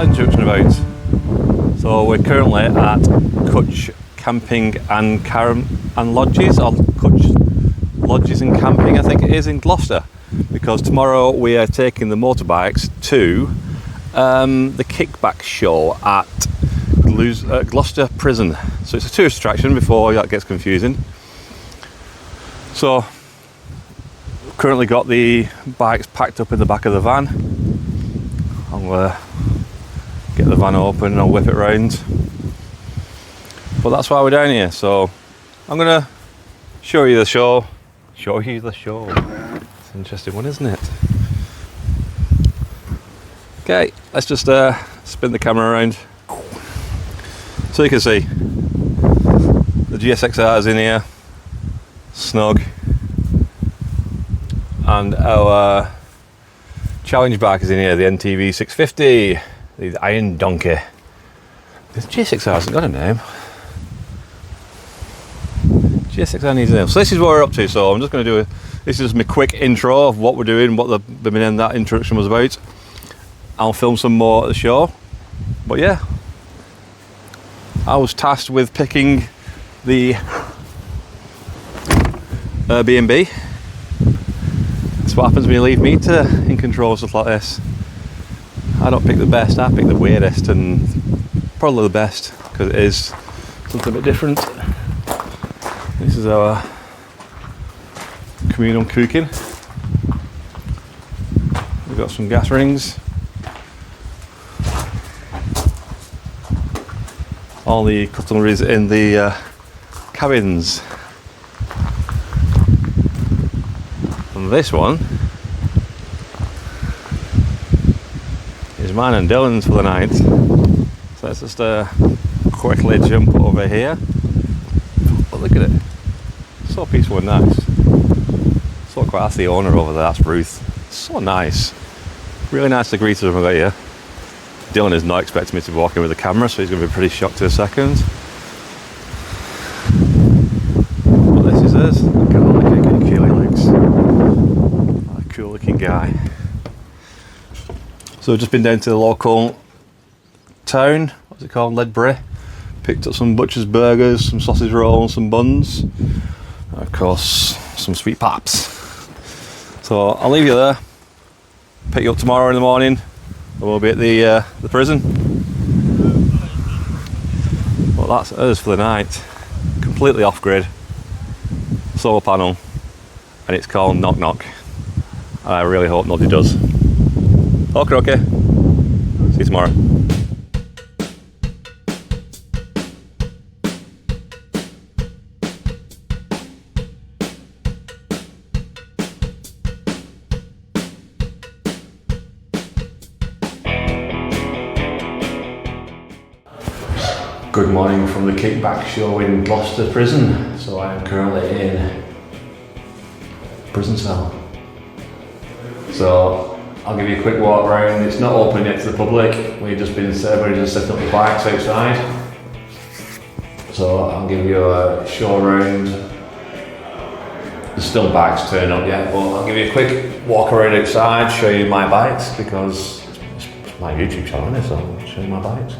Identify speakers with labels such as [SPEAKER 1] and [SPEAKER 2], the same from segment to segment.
[SPEAKER 1] that introduction about? So we're currently at Kutch Camping and Lodges, or Kutch Lodges and Camping, I think it is, in Gloucester, because tomorrow we are taking the motorbikes to the Kickback show at Gloucester Prison. So it's a tourist attraction before that gets confusing. So we've currently got the bikes packed up in the back of the van. I'll get the van open and I'll whip it round. But that's why we're down here. So I'm gonna show you the show. It's an interesting one, isn't it? Okay, let's just spin the camera around so you can see the GSXR is in here, snug, and our challenge bike is in here, the NTV 650, the Iron Donkey. The GSXR hasn't got a name. GSXR needs a name. So this is what we're up to. So I'm just going to this is my quick intro of what we're doing, what that introduction was about. I'll film some more at the show. But yeah, I was tasked with picking the Airbnb. That's what happens when you leave me in control of stuff like this. I don't pick the best, I pick the weirdest, and probably the best because it is something a bit different. This is our communal cooking. We've got some gas rings. All the cutlery's in the cabins. And this one is mine and Dylan's for the night. So let's just quickly jump over here. Oh, look at it. So peaceful and nice. So quite, that's the owner over there, that's Ruth. So nice. Really nice to greet us when we got here. Dylan is not expecting me to walk in with a camera, so he's going to be pretty shocked in a second. But this is us. Look at all the curly legs. What a cool looking guy. So we've just been down to the local town, what's it called, Ledbury. Picked up some butcher's burgers, some sausage rolls, some buns, and of course some sweet paps. So I'll leave you there, pick you up tomorrow in the morning, and we'll be at the prison. Well, that's us for the night, completely off grid, solar panel, and it's called Knock Knock. I really hope nobody does. Okay, see you tomorrow. Good morning from the Kickback show in Gloucester Prison. So I am currently in prison cell. So I'll give you a quick walk around. It's not open yet to the public. We've just set up the bikes outside. So I'll give you a show around. There's still bikes turning up yet, but I'll give you a quick walk around outside, show you my bikes, because it's my YouTube channel, isn't it? So I'll show you my bikes.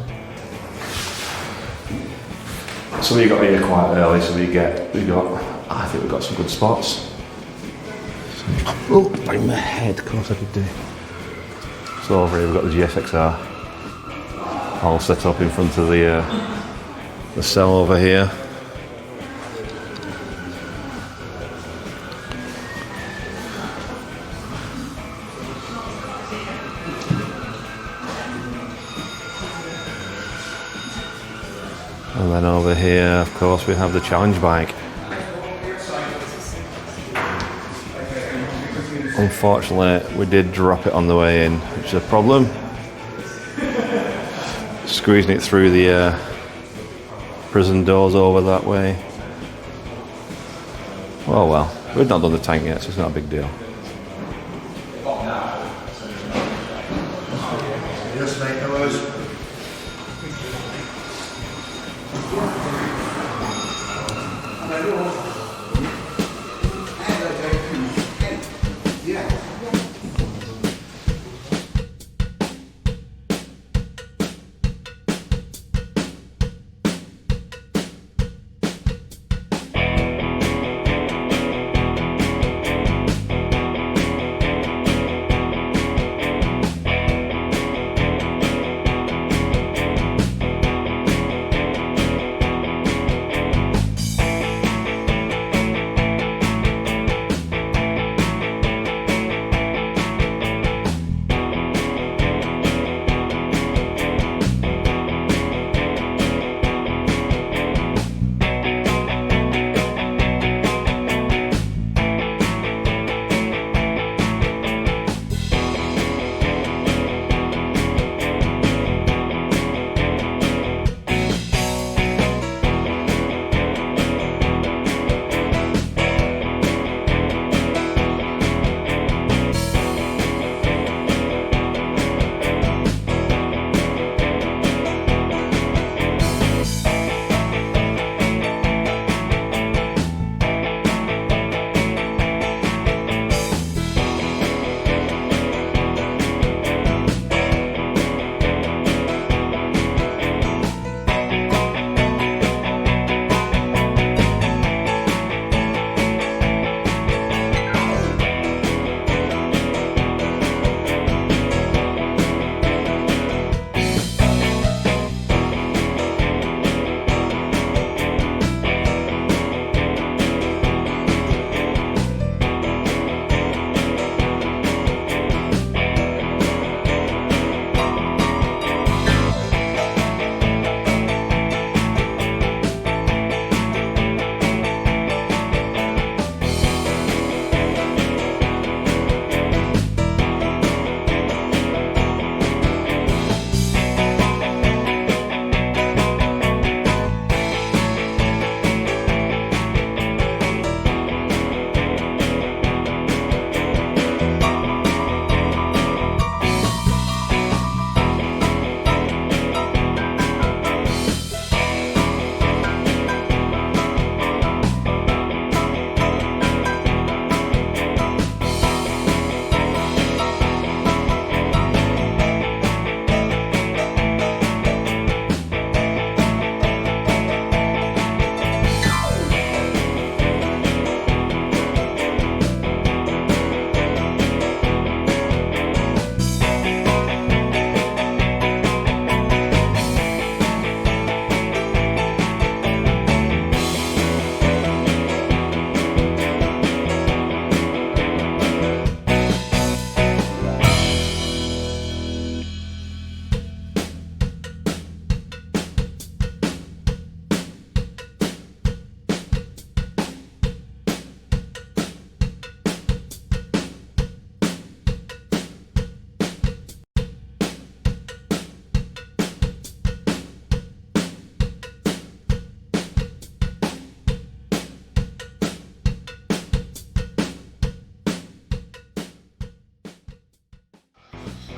[SPEAKER 1] So we got here quite early, so I think we've got some good spots. Oh, bang my head, of course I did do. So over here we've got the GSXR all set up in front of the cell over here. And then over here, of course, we have the challenge bike. Unfortunately, we did drop it on the way in, which is a problem. Squeezing it through the prison doors over that way. Oh well, we've not done the tank yet, so it's not a big deal.
[SPEAKER 2] Yes, mate, hello.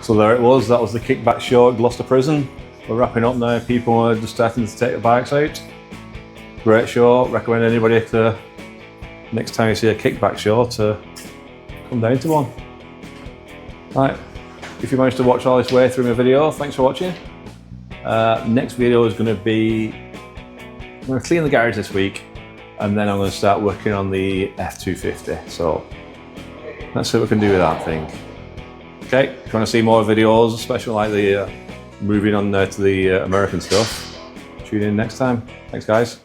[SPEAKER 1] So there it was, that was the Kickback show at Gloucester Prison. We're wrapping up now, people are just starting to take the bikes out. Great show, recommend anybody to, next time you see a Kickback show, to come down to one. Right, if you managed to watch all this way through my video, thanks for watching. Next video is going to be, I'm going to clean the garage this week, and then I'm going to start working on the F250. So let's see what we can do with that thing. Okay, if you want to see more videos, especially like the moving on to the American stuff, tune in next time. Thanks guys.